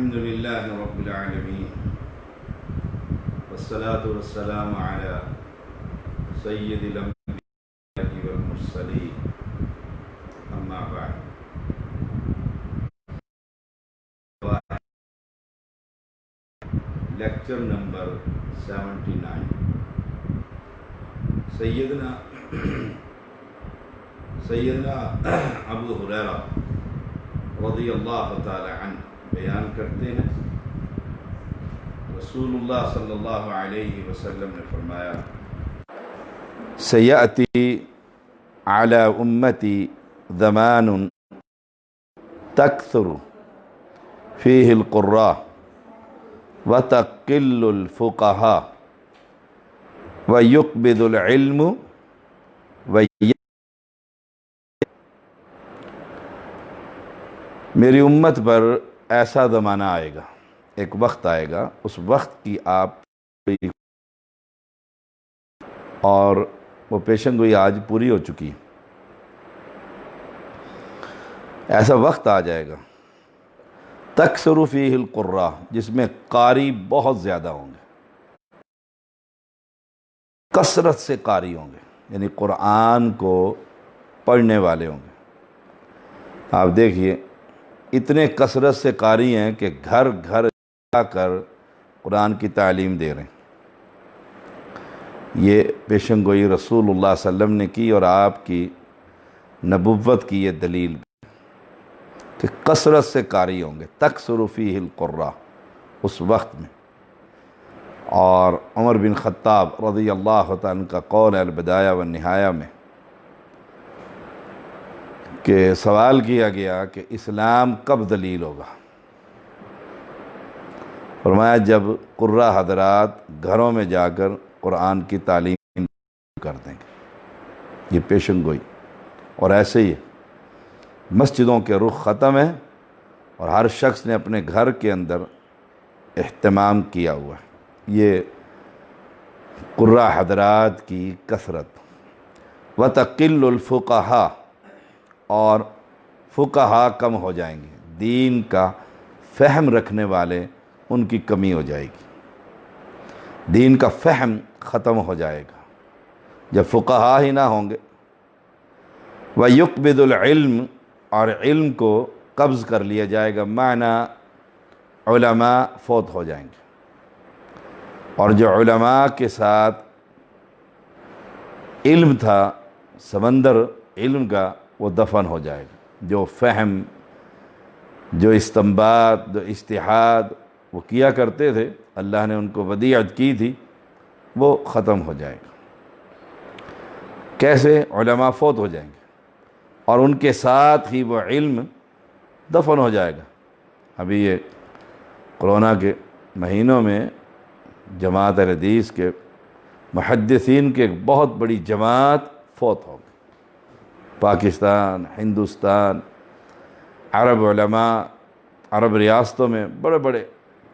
الحمد لله رب العالمين والصلاة والسلام على سيد الأنبياء والمرسلين أما بعد لیکچر نمبر 79 سیدنا ابو ہریرہ رضی اللہ تعالی عنہ بیان کرتے ہیں، رسول اللہ صلی اللہ علیہ وسلم نے فرمایا، سیأتی علی امتی زمان تکثر فیہ القراء وتقل الفقہاء ویقبض العلم میری امت پر ایسا زمانہ آئے گا، ایک وقت آئے گا، اس وقت کی آپ اور وہ پیشن گوئی آج پوری ہو چکی، ایسا وقت آ جائے گا تکثر فیہ القراء، جس میں قاری بہت زیادہ ہوں گے، کثرت سے قاری ہوں گے، یعنی قرآن کو پڑھنے والے ہوں گے۔ آپ دیکھیے اتنے کثرت سے قاری ہیں کہ گھر گھر جا کر قرآن کی تعلیم دے رہے ہیں۔ یہ پیشن گوئی رسول اللہ صلی اللہ علیہ وسلم نے کی اور آپ کی نبوت کی یہ دلیل کہ کثرت سے قاری ہوں گے، تکثر فیہ القراء اس وقت میں۔ اور عمر بن خطاب رضی اللہ تعالیٰ عنہ کا قول ہے البدایہ والنہایہ میں کہ سوال کیا گیا کہ اسلام کب ذلیل ہوگا؟ فرمایا جب قراء حضرات گھروں میں جا کر قرآن کی تعلیم کر دیں گے۔ یہ پیشن گوئی، اور ایسے ہی مسجدوں کے رخ ختم ہیں اور ہر شخص نے اپنے گھر کے اندر اہتمام کیا ہوا ہے۔ یہ قراء حضرات کی کثرت۔ وتقل الفقہاء، اور فقہا کم ہو جائیں گے، دین کا فہم رکھنے والے ان کی کمی ہو جائے گی، دین کا فہم ختم ہو جائے گا جب فقہا ہی نہ ہوں گے۔ وَيُقْبِضُ الْعِلْمِ، اور علم کو قبض کر لیا جائے گا، معنی علماء فوت ہو جائیں گے، اور جو علماء کے ساتھ علم تھا، سمندر علم کا، وہ دفن ہو جائے گا۔ جو فہم، جو استنباط، جو اجتہاد وہ کیا کرتے تھے، اللہ نے ان کو ودیعت کی تھی، وہ ختم ہو جائے گا۔ کیسے؟ علماء فوت ہو جائیں گے اور ان کے ساتھ ہی وہ علم دفن ہو جائے گا۔ ابھی یہ کورونا کے مہینوں میں جماعت اہل حدیث کے محدثین کے ایک بہت بڑی جماعت فوت ہو گئی۔ پاکستان، ہندوستان، عرب علماء، عرب ریاستوں میں بڑے بڑے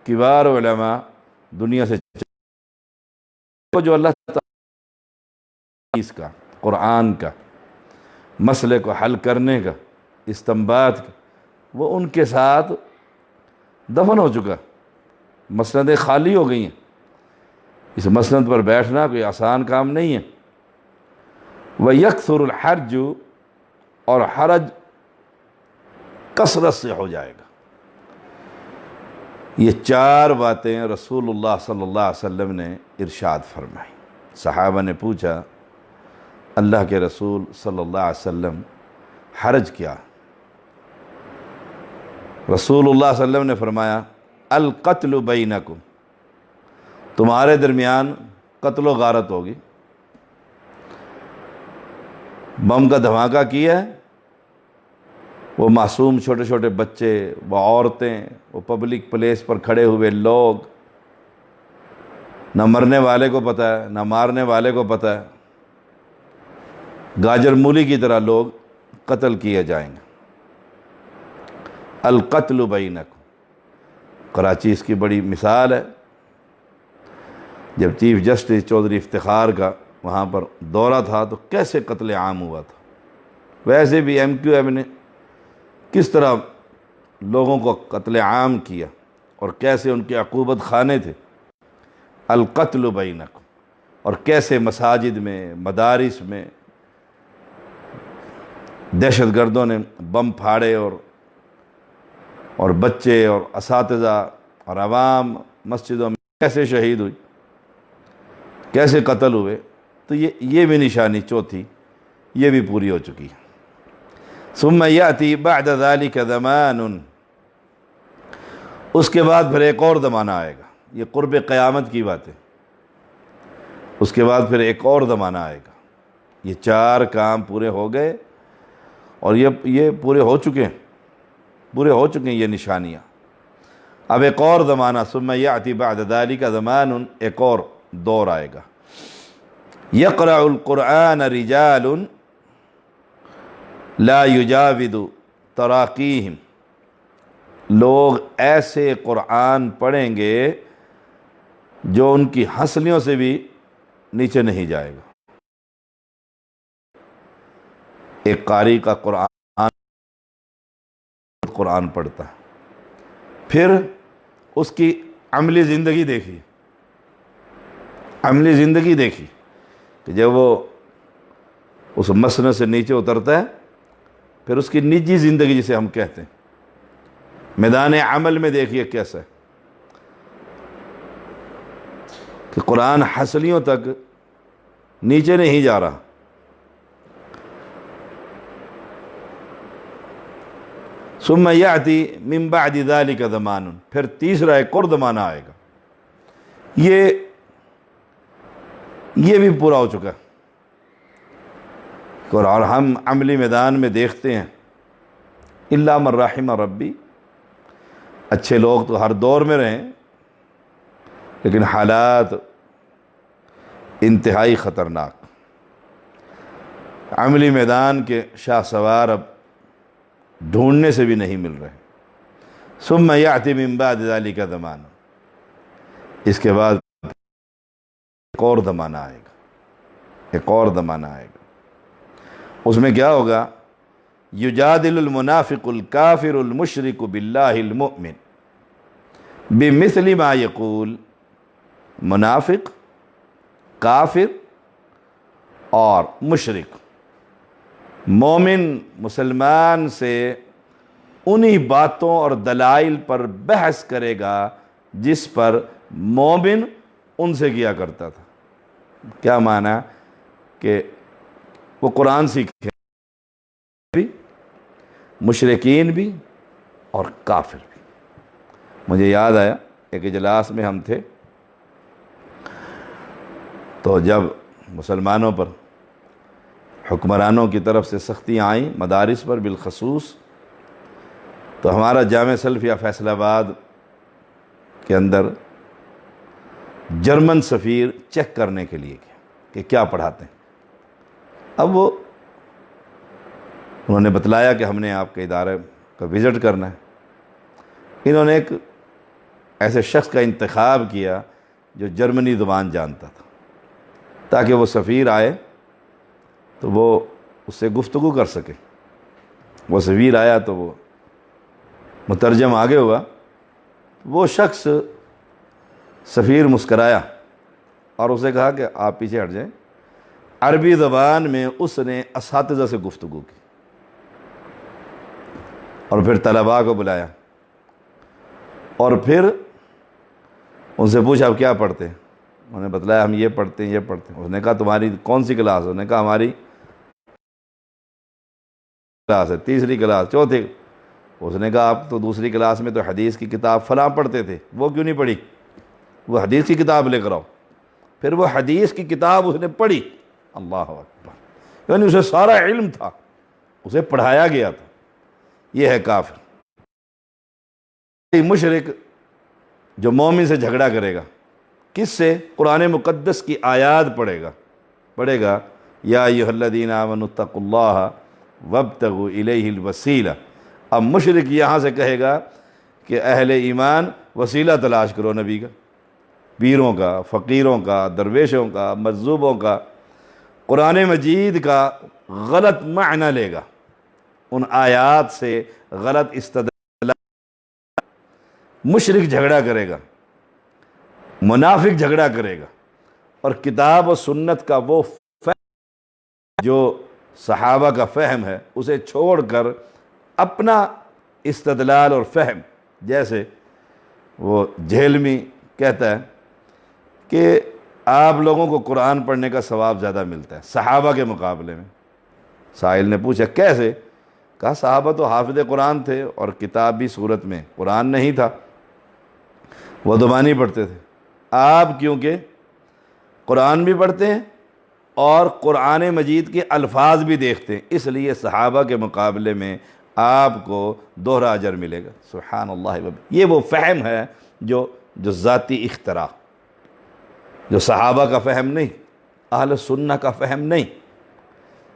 کبار علماء دنیا سے جو اللہ تعالیٰ کا، قرآن کا، مسئلے کو حل کرنے کا، استنباط کا، وہ ان کے ساتھ دفن ہو چکا، مسندیں خالی ہو گئی ہیں۔ اس مسند پر بیٹھنا کوئی آسان کام نہیں ہے۔ وَيَكْثُرُ الْحَرْجُ، اور حرج کثرت سے ہو جائے گا۔ یہ چار باتیں رسول اللہ صلی اللہ علیہ وسلم نے ارشاد فرمائی۔ صحابہ نے پوچھا اللہ کے رسول صلی اللہ علیہ وسلم حرج کیا؟ رسول اللہ صلی اللہ علیہ وسلم نے فرمایا القتل بینکم، تمہارے درمیان قتل و غارت ہوگی۔ بم کا دھماکہ کیا ہے، وہ معصوم چھوٹے چھوٹے بچے، وہ عورتیں، وہ پبلک پلیس پر کھڑے ہوئے لوگ، نہ مرنے والے کو پتہ ہے نہ مارنے والے کو پتہ ہے، گاجر مولی کی طرح لوگ قتل کیے جائیں گے۔ القتل بینکم، کراچی اس کی بڑی مثال ہے۔ جب چیف جسٹس چودھری افتخار کا وہاں پر دورہ تھا تو کیسے قتل عام ہوا تھا، ویسے بھی ایم کیو ایم نے کس طرح لوگوں کو قتل عام کیا۔ اور کیسے ان کے عقوبت خانے تھے، القتل بینکم، اور کیسے مساجد میں، مدارس میں دہشت گردوں نے بم پھاڑے، اور بچے اور اساتذہ اور عوام مسجدوں میں کیسے شہید ہوئی، کیسے قتل ہوئے۔ تو یہ بھی نشانی چوتھی یہ بھی پوری ہو چکی ہے۔ ثم یأتی بعد ذلک زمان، اس کے بعد پھر ایک اور زمانہ آئے گا، یہ قرب قیامت کی بات ہے۔ اس کے بعد پھر ایک اور زمانہ آئے گا، یہ 4 کام پورے ہو گئے، اور یہ پورے ہو چکے ہیں یہ نشانیاں۔ اب ایک اور زمانہ، ثم یأتی بعد ذلک زمان، ایک اور دور آئے گا، یقرأ القرآن رجال لا یجاوز تراقیہم، لوگ ایسے قرآن پڑھیں گے جو ان کی ہنسلیوں سے بھی نیچے نہیں جائے گا۔ ایک قاری کا قرآن پڑھتا ہے، پھر اس کی عملی زندگی دیکھی کہ جب وہ اس مسند سے نیچے اترتا ہے، پھر اس کی نجی زندگی جسے ہم کہتے ہیں، میدان عمل میں دیکھیے کیسا ہے کہ قرآن ہنسلیوں تک نیچے نہیں جا رہا۔ ثم یأتی من بعد ذلک زمان، پھر تیسرا ایک اور زمانہ آئے گا، یہ بھی پورا ہو چکا ہے، اور ہم عملی میدان میں دیکھتے ہیں الا من رحم ربی، اچھے لوگ تو ہر دور میں رہیں، لیکن حالات انتہائی خطرناک، عملی میدان کے شاہ سوار اب ڈھونڈنے سے بھی نہیں مل رہے۔ ثم یأتی من بعد ذلک زمان، اس کے بعد ایک اور زمانہ آئے گا، اس میں کیا ہوگا؟ یجادل المنافق الکافر المشرک باللہ المؤمن بمثل ما یقول، منافق، کافر اور مشرک مومن مسلمان سے انہی باتوں اور دلائل پر بحث کرے گا جس پر مومن ان سے کیا کرتا تھا۔ کیا معنی؟ کہ وہ قرآن سیکھے بھی، مشرکین بھی اور کافر بھی۔ مجھے یاد آیا ایک اجلاس میں ہم تھے، تو جب مسلمانوں پر حکمرانوں کی طرف سے سختیاں آئیں، مدارس پر بالخصوص، تو ہمارا جامعہ سلفیہ فیصل آباد کے اندر جرمن سفیر چیک کرنے کے لیے کہ کیا پڑھاتے ہیں۔ اب انہوں نے بتلایا کہ ہم نے آپ کے ادارے کا وزٹ کرنا ہے۔ انہوں نے ایک ایسے شخص کا انتخاب کیا جو جرمنی زبان جانتا تھا، تاکہ وہ سفیر آئے تو وہ اس سے گفتگو کر سکے۔ وہ سفیر آیا تو وہ مترجم آگے ہوا، وہ شخص سفیر مسکرایا اور اسے کہا کہ آپ پیچھے ہٹ جائیں۔ عربی زبان میں اس نے اساتذہ سے گفتگو کی، اور پھر طلباء کو بلایا، اور پھر ان سے پوچھا آپ کیا پڑھتے ہیں؟ انہوں نے بتلایا ہم یہ پڑھتے ہیں، یہ پڑھتے ہیں۔ اس نے کہا تمہاری کون سی کلاس؟ انہوں نے کہا ہماری کلاس ہے، تیسری کلاس، چوتھی۔ اس نے کہا آپ تو دوسری کلاس میں تو حدیث کی کتاب فلاں پڑھتے تھے، وہ کیوں نہیں پڑھی؟ وہ حدیث کی کتاب لے کر آؤ۔ پھر وہ حدیث کی کتاب اس نے پڑھی، اللہ اکبر، یعنی اسے سارا علم تھا، اسے پڑھایا گیا تھا۔ یہ ہے کافر۔ مشرک جو مومن سے جھگڑا کرے گا، کس سے؟ قرآن مقدس کی آیات پڑھے گا یا ایھا الذین آمنوا اتقوا اللہ وابتغوا الیہ الوسیلہ۔ اب مشرک یہاں سے کہے گا کہ اہل ایمان وسیلہ تلاش کرو نبی کا، پیروں کا، فقیروں کا، درویشوں کا، مجذوبوں کا۔ قرآن مجید کا غلط معنی لے گا، ان آیات سے غلط استدلال، مشرک جھگڑا کرے گا، منافق جھگڑا کرے گا، اور کتاب و سنت کا وہ فہم جو صحابہ کا فہم ہے اسے چھوڑ کر اپنا استدلال اور فہم، جیسے وہ جہلمی کہتا ہے کہ آپ لوگوں کو قرآن پڑھنے کا ثواب زیادہ ملتا ہے صحابہ کے مقابلے میں۔ سائل نے پوچھا کیسے؟ کہا صحابہ تو حافظ قرآن تھے اور کتاب بھی صورت میں قرآن نہیں تھا، وہ زبانی پڑھتے تھے، آپ کیونکہ قرآن بھی پڑھتے ہیں اور قرآن مجید کے الفاظ بھی دیکھتے ہیں، اس لیے صحابہ کے مقابلے میں آپ کو دوہرا اجر ملے گا۔ سبحان اللہ۔ یہ وہ فہم ہے جو ذاتی اختراع، جو صحابہ کا فہم نہیں، اہل سنہ کا فہم نہیں۔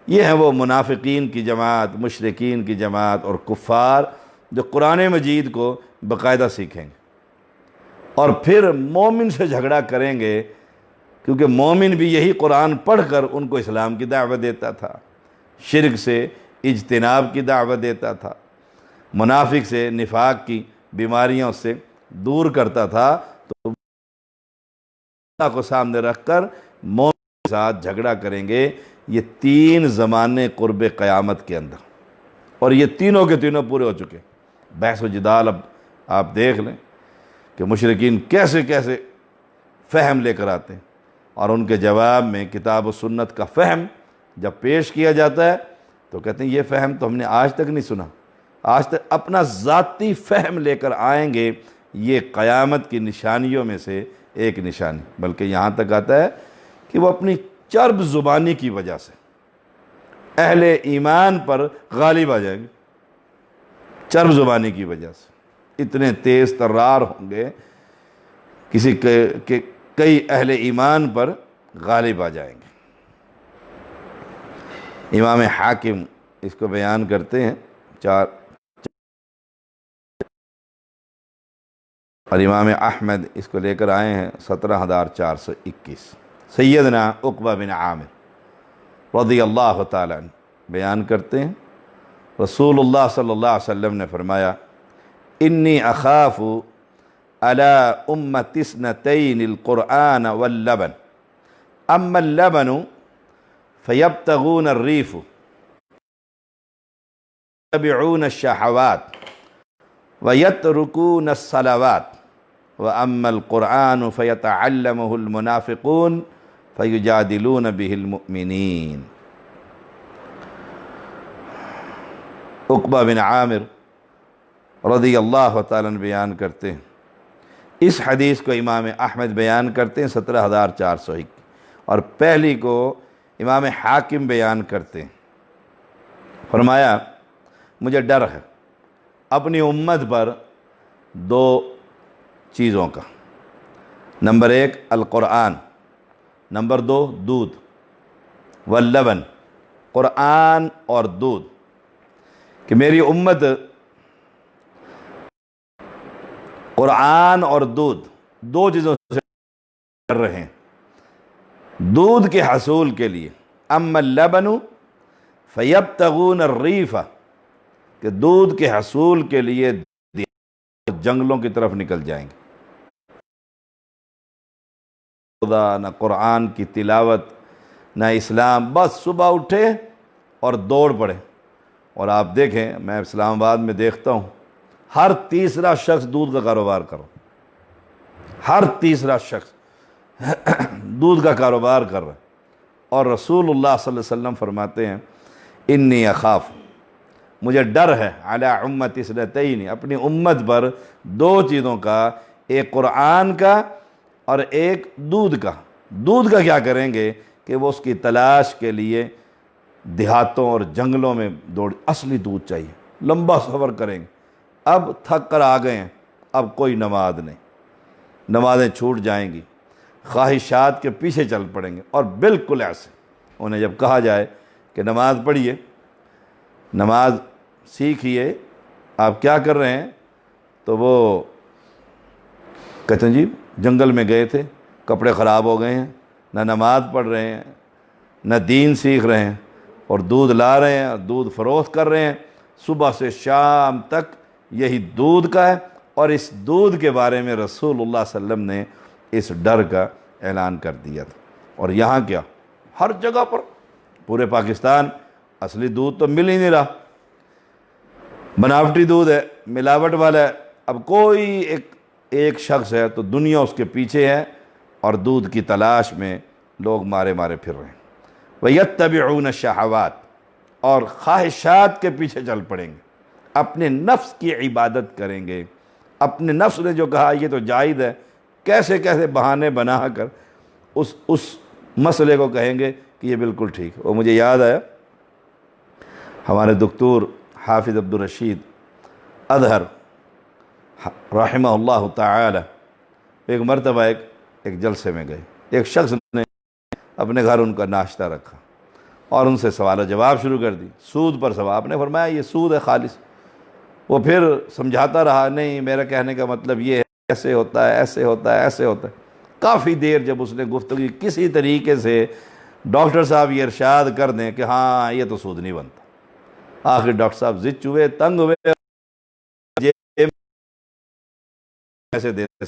یہ ہیں وہ منافقین کی جماعت، مشرکین کی جماعت اور کفار جو قرآن مجید کو باقاعدہ سیکھیں گے اور پھر مومن سے جھگڑا کریں گے، کیونکہ مومن بھی یہی قرآن پڑھ کر ان کو اسلام کی دعوت دیتا تھا، شرک سے اجتناب کی دعوت دیتا تھا، منافق سے نفاق کی بیماریوں سے دور کرتا تھا، تو اللہ کو سامنے رکھ کر مومن کے ساتھ جھگڑا کریں گے۔ یہ 3 زمانے قرب قیامت کے اندر، اور یہ تینوں کے تینوں پورے ہو چکے۔ بحث و جدال اب آپ دیکھ لیں کہ مشرکین کیسے کیسے فہم لے کر آتے ہیں، اور ان کے جواب میں کتاب و سنت کا فہم جب پیش کیا جاتا ہے تو کہتے ہیں یہ فہم تو ہم نے آج تک نہیں سنا، آج تک اپنا ذاتی فہم لے کر آئیں گے۔ یہ قیامت کی نشانیوں میں سے ایک نشانی، بلکہ یہاں تک آتا ہے کہ وہ اپنی چرب زبانی کی وجہ سے اہل ایمان پر غالب آ جائیں گے، چرب زبانی کی وجہ سے اتنے تیز ترار ہوں گے، کسی کے کئی اہل ایمان پر غالب آ جائیں گے۔ امام حاکم اس کو بیان کرتے ہیں 4، اور امام احمد اس کو لے کر آئے ہیں 17,421۔ سیدنا عقبہ بن عامر رضی اللہ تعالیٰ عنہ بیان کرتے ہیں رسول اللہ صلی اللہ علیہ وسلم نے فرمایا انی اخاف علی امتی اثنتین القرآن واللبن اما اللبن فیبتغون الریف یتبعون الشہوات ویترکون الصلوات واما القرآن فیتعلمہ المنافقون فیجادلون بہ المؤمنین۔ عقبہ بن عامر رضی اللہ تعالیٰ عنہ بیان کرتے ہیں، اس حدیث کو امام احمد بیان کرتے ہیں 17,401، اور پہلی کو امام حاکم بیان کرتے ہیں۔ فرمایا مجھے ڈر ہے اپنی امت پر 2 چیزوں کا، نمبر 1 القرآن، نمبر 2 دودھ، واللبن، قرآن اور دودھ، کہ میری امت قرآن اور دودھ 2 چیزوں سے کر رہے ہیں۔ دودھ کے حصول کے لیے اما اللبن فیبتغون الریف، کہ دودھ کے حصول کے لیے جنگلوں کی طرف نکل جائیں گے، خدا نہ قرآن کی تلاوت نہ اسلام، بس صبح اٹھے اور دوڑ پڑے۔ اور آپ دیکھیں میں اسلام آباد میں دیکھتا ہوں ہر تیسرا شخص دودھ کا کاروبار کرو، ہر تیسرا شخص دودھ کا کاروبار کر رہا ہے۔ اور رسول اللہ صلی اللہ علیہ وسلم فرماتے ہیں انی اخاف، مجھے ڈر ہے علی امتی اثنتین، اپنی امت پر 2 چیزوں کا، ایک قرآن کا اور ایک دودھ کا۔ دودھ کا کیا کریں گے کہ وہ اس کی تلاش کے لیے دیہاتوں اور جنگلوں میں دوڑ، اصلی دودھ چاہیے، لمبا سفر کریں گے، اب تھک کر آ گئے ہیں، اب کوئی نماز نہیں، نمازیں چھوٹ جائیں گی، خواہشات کے پیچھے چل پڑیں گے۔ اور بالکل ایسے انہیں جب کہا جائے کہ نماز پڑھیے، نماز سیکھیے، آپ کیا کر رہے ہیں، تو وہ کہتے ہیں جی جنگل میں گئے تھے، کپڑے خراب ہو گئے ہیں، نہ نماز پڑھ رہے ہیں نہ دین سیکھ رہے ہیں، اور دودھ لا رہے ہیں، دودھ فروخت کر رہے ہیں، صبح سے شام تک یہی دودھ کا ہے اور اس دودھ کے بارے میں رسول اللہ صلی اللہ علیہ وسلم نے اس ڈر کا اعلان کر دیا تھا۔ اور یہاں کیا، ہر جگہ پر پورے پاکستان اصلی دودھ تو مل ہی نہیں رہا، بناوٹی دودھ ہے، ملاوٹ والا ہے۔ اب کوئی ایک شخص ہے تو دنیا اس کے پیچھے ہے اور دودھ کی تلاش میں لوگ مارے مارے پھر رہے ہیں۔ وَيَتَّبِعُونَ الشَّهَوَاتِ، اور خواہشات کے پیچھے چل پڑیں گے، اپنے نفس کی عبادت کریں گے۔ اپنے نفس نے جو کہا یہ تو جائز ہے، کیسے کیسے بہانے بنا کر اس مسئلے کو کہیں گے کہ یہ بالکل ٹھیک ہے۔ وہ مجھے یاد آیا، ہمارے دکتور حافظ عبدالرشید اظہر رحمہ اللہ تعالی ایک مرتبہ ایک جلسے میں گئے، ایک شخص نے اپنے گھر ان کا ناشتہ رکھا اور ان سے سوال و جواب شروع کر دی، سود پر سوال۔ آپ نے فرمایا یہ سود ہے خالص۔ وہ پھر سمجھاتا رہا، نہیں میرا کہنے کا مطلب یہ ہے، ایسے ہوتا ہے، ایسے ہوتا ہے، ایسے ہوتا ہے۔ کافی دیر جب اس نے گفتگو کسی طریقے سے ڈاکٹر صاحب یہ ارشاد کر دیں کہ ہاں یہ تو سود نہیں بنتا، آخر ڈاکٹر صاحب ضد ہوئے، تنگ ہوئے، ایسے دیتے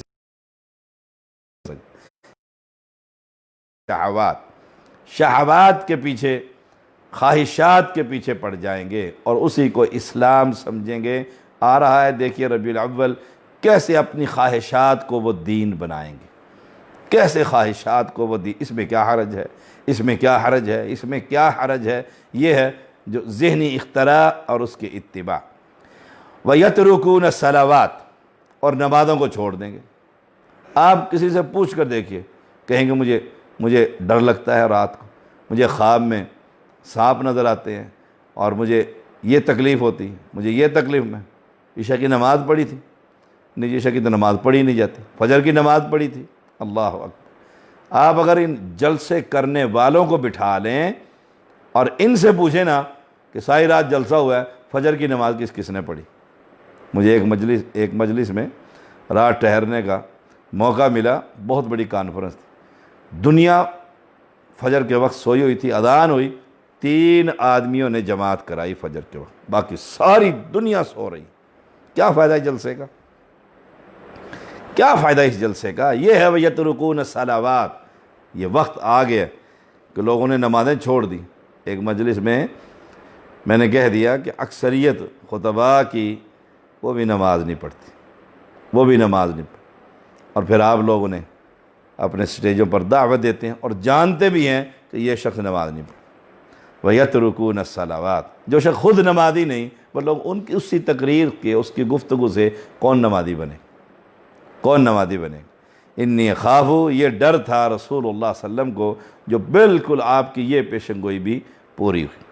شہوات کے پیچھے، خواہشات کے پیچھے پڑ جائیں گے اور اسی کو اسلام سمجھیں گے۔ آ رہا ہے دیکھیے ربیع الاول، کیسے اپنی خواہشات کو وہ دین بنائیں گے، کیسے خواہشات کو وہ دین، اس میں کیا حرج ہے، اس میں کیا حرج ہے، اس میں کیا حرج ہے۔ یہ ہے جو ذہنی اختراع اور اس کی اتباع۔ وَيَتْرُكُونَ الصَّلَوَاتِ، اور نمازوں کو چھوڑ دیں گے۔ آپ کسی سے پوچھ کر دیکھیے، کہیں گے مجھے ڈر لگتا ہے، رات کو مجھے خواب میں سانپ نظر آتے ہیں اور مجھے یہ تکلیف ہوتی ہے، مجھے یہ تکلیف، میں عشاء کی نماز پڑھی تھی، نہیں عشاء کی تو نماز پڑھی نہیں جاتی، فجر کی نماز پڑھی تھی۔ اللہ اکبر۔ آپ اگر ان جلسے کرنے والوں کو بٹھا لیں اور ان سے پوچھیں نا کہ ساری رات جلسہ ہوا ہے، فجر کی نماز کس نے پڑھی؟ مجھے ایک مجلس میں رات ٹھہرنے کا موقع ملا، بہت بڑی کانفرنس تھی، دنیا فجر کے وقت سوئی ہوئی تھی، اذان ہوئی، 3 آدمیوں نے جماعت کرائی فجر کے وقت، باقی ساری دنیا سو رہی۔ کیا فائدہ ہے جلسے کا؟ کیا فائدہ اس جلسے کا؟ یہ ہے وَيَتْرُكُونَ الصَّلَوَاتِ۔ یہ وقت آ گیا کہ لوگوں نے نمازیں چھوڑ دی۔ ایک مجلس میں نے کہہ دیا کہ اکثریت خطباء کی وہ بھی نماز نہیں پڑھتی، وہ بھی نماز نہیں پڑھتی، اور پھر آپ لوگوں نے اپنے سٹیجوں پر دعوت دیتے ہیں اور جانتے بھی ہیں کہ یہ شخص نماز نہیں پڑھتا۔ وَيَتْرُكُونَ الصَّلَوَاتِ، جو شخص خود نمازی نہیں، وہ لوگ ان کی اسی تقریر کے، اس کی گفتگو سے کون نمازی بنے، کون نمازی بنے؟ انی خافو، یہ ڈر تھا رسول اللہ صلی اللہ علیہ وسلم کو، جو بالکل آپ کی یہ پیشن گوئی بھی پوری ہوئی۔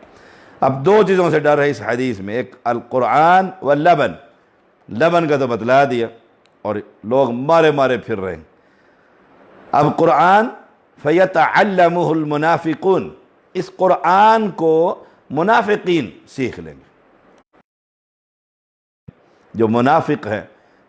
اب 2 چیزوں سے ڈر ہے اس حدیث میں، ایک القرآن واللبن، لبن کا تو بتلا دیا اور لوگ مارے مارے پھر رہے ہیں۔ اب قرآن فَيَتَعَلَّمُهُ الْمُنَافِقُونَ، اس قرآن کو منافقین سیکھ لیں گے، جو منافق ہیں،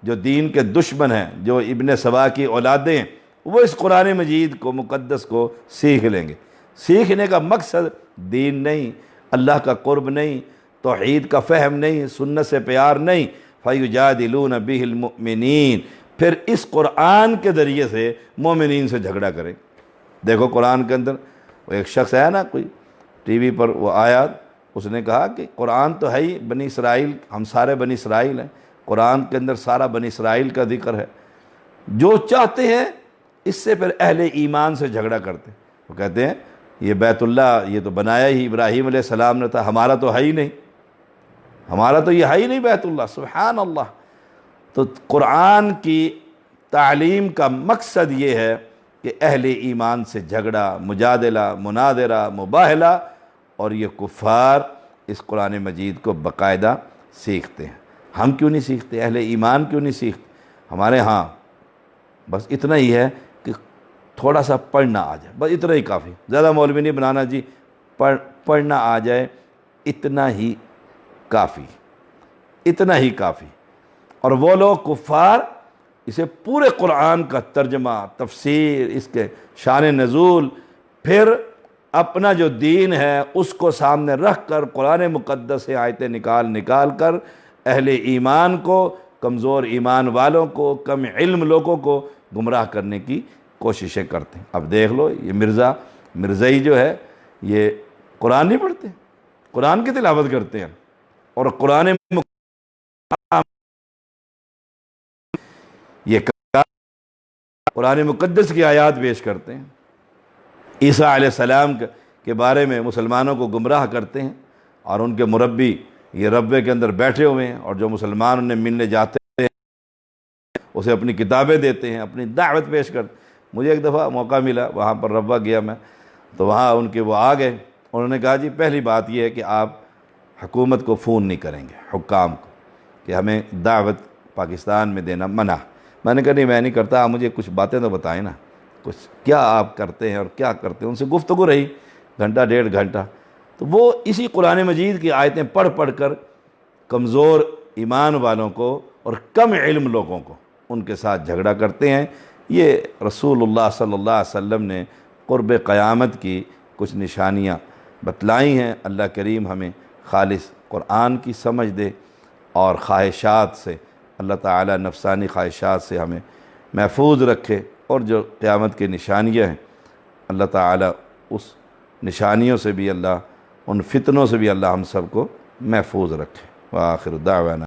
جو دین کے دشمن ہیں، جو ابن سبا کی اولادیں ہیں، وہ اس قرآن مجید کو، مقدس کو سیکھ لیں گے۔ سیکھنے کا مقصد دین نہیں، اللہ کا قرب نہیں، توحید کا فہم نہیں، سنت سے پیار نہیں۔ فَيُجَادِلُونَ بِهِ الْمُؤْمِنِينَ، پھر اس قرآن کے ذریعے سے مومنین سے جھگڑا کریں۔ دیکھو قرآن کے اندر وہ ایک شخص ہے نا، کوئی ٹی وی پر وہ آیا، اس نے کہا کہ قرآن تو ہے ہی بنی اسرائیل، ہم سارے بنی اسرائیل ہیں، قرآن کے اندر سارا بنی اسرائیل کا ذکر ہے، جو چاہتے ہیں اس سے پھر اہل ایمان سے جھگڑا کرتے ہیں۔ وہ کہتے ہیں یہ بیت اللہ یہ تو بنایا ہی ابراہیم علیہ السلام نے تھا، ہمارا تو ہے ہی نہیں، ہمارا تو یہ ہے ہی نہیں بیت اللہ۔ سبحان اللہ۔ تو قرآن کی تعلیم کا مقصد یہ ہے کہ اہل ایمان سے جھگڑا، مجادلہ، مناظرہ، مباہلہ، اور یہ کفار اس قرآن مجید کو باقاعدہ سیکھتے ہیں۔ ہم کیوں نہیں سیکھتے؟ اہل ایمان کیوں نہیں سیکھتے؟ ہمارے ہاں بس اتنا ہی ہے کہ تھوڑا سا پڑھنا آ جائے، بس اتنا ہی کافی، زیادہ مولوی نہیں بنانا جی، پڑھنا آ جائے، اتنا ہی کافی، اتنا ہی کافی۔ اور وہ لوگ کفار اسے پورے قرآن کا ترجمہ، تفسیر، اس کے شان نزول، پھر اپنا جو دین ہے اس کو سامنے رکھ کر قرآن مقدس سے آیتیں نکال کر اہل ایمان کو کمزور ایمان والوں کو، کم علم لوگوں کو گمراہ کرنے کی کوششیں کرتے ہیں۔ اب دیکھ لو، یہ مرزائی جو ہے یہ قرآن نہیں پڑھتے، قرآن کی تلاوت کرتے ہیں اور یہ قرآن مقدس کی آیات پیش کرتے ہیں، عیسیٰ علیہ السلام کے بارے میں مسلمانوں کو گمراہ کرتے ہیں، اور ان کے مربی یہ ربے کے اندر بیٹھے ہوئے ہیں، اور جو مسلمان انہیں ملنے جاتے ہیں اسے اپنی کتابیں دیتے ہیں، اپنی دعوت پیش کرتے ہیں۔ مجھے ایک دفعہ موقع ملا، وہاں پر ربہ گیا میں، تو وہاں ان کے وہ آ گئے، انہوں نے کہا جی پہلی بات یہ ہے کہ آپ حکومت کو فون نہیں کریں گے، حکام کو، کہ ہمیں دعوت پاکستان میں دینا منع۔ میں نے کہا نہیں، میں نہیں کرتا، آپ مجھے کچھ باتیں تو بتائیں نا، کچھ کیا آپ کرتے ہیں اور کیا کرتے ہیں۔ ان سے گفتگو رہی گھنٹہ ڈیڑھ گھنٹہ، تو وہ اسی قرآن مجید کی آیتیں پڑھ پڑھ کر کمزور ایمان والوں کو اور کم علم لوگوں کو ان کے ساتھ جھگڑا کرتے ہیں۔ یہ رسول اللہ صلی اللہ علیہ وسلم نے قرب قیامت کی کچھ نشانیاں بتلائی ہیں۔ اللہ کریم ہمیں خالص قرآن کی سمجھ دے، اور خواہشات سے، اللہ تعالیٰ نفسانی خواہشات سے ہمیں محفوظ رکھے، اور جو قیامت کی نشانیاں ہیں اللہ تعالیٰ اس نشانیوں سے بھی، اللہ ان فتنوں سے بھی اللہ ہم سب کو محفوظ رکھے۔ وآخر دعوانا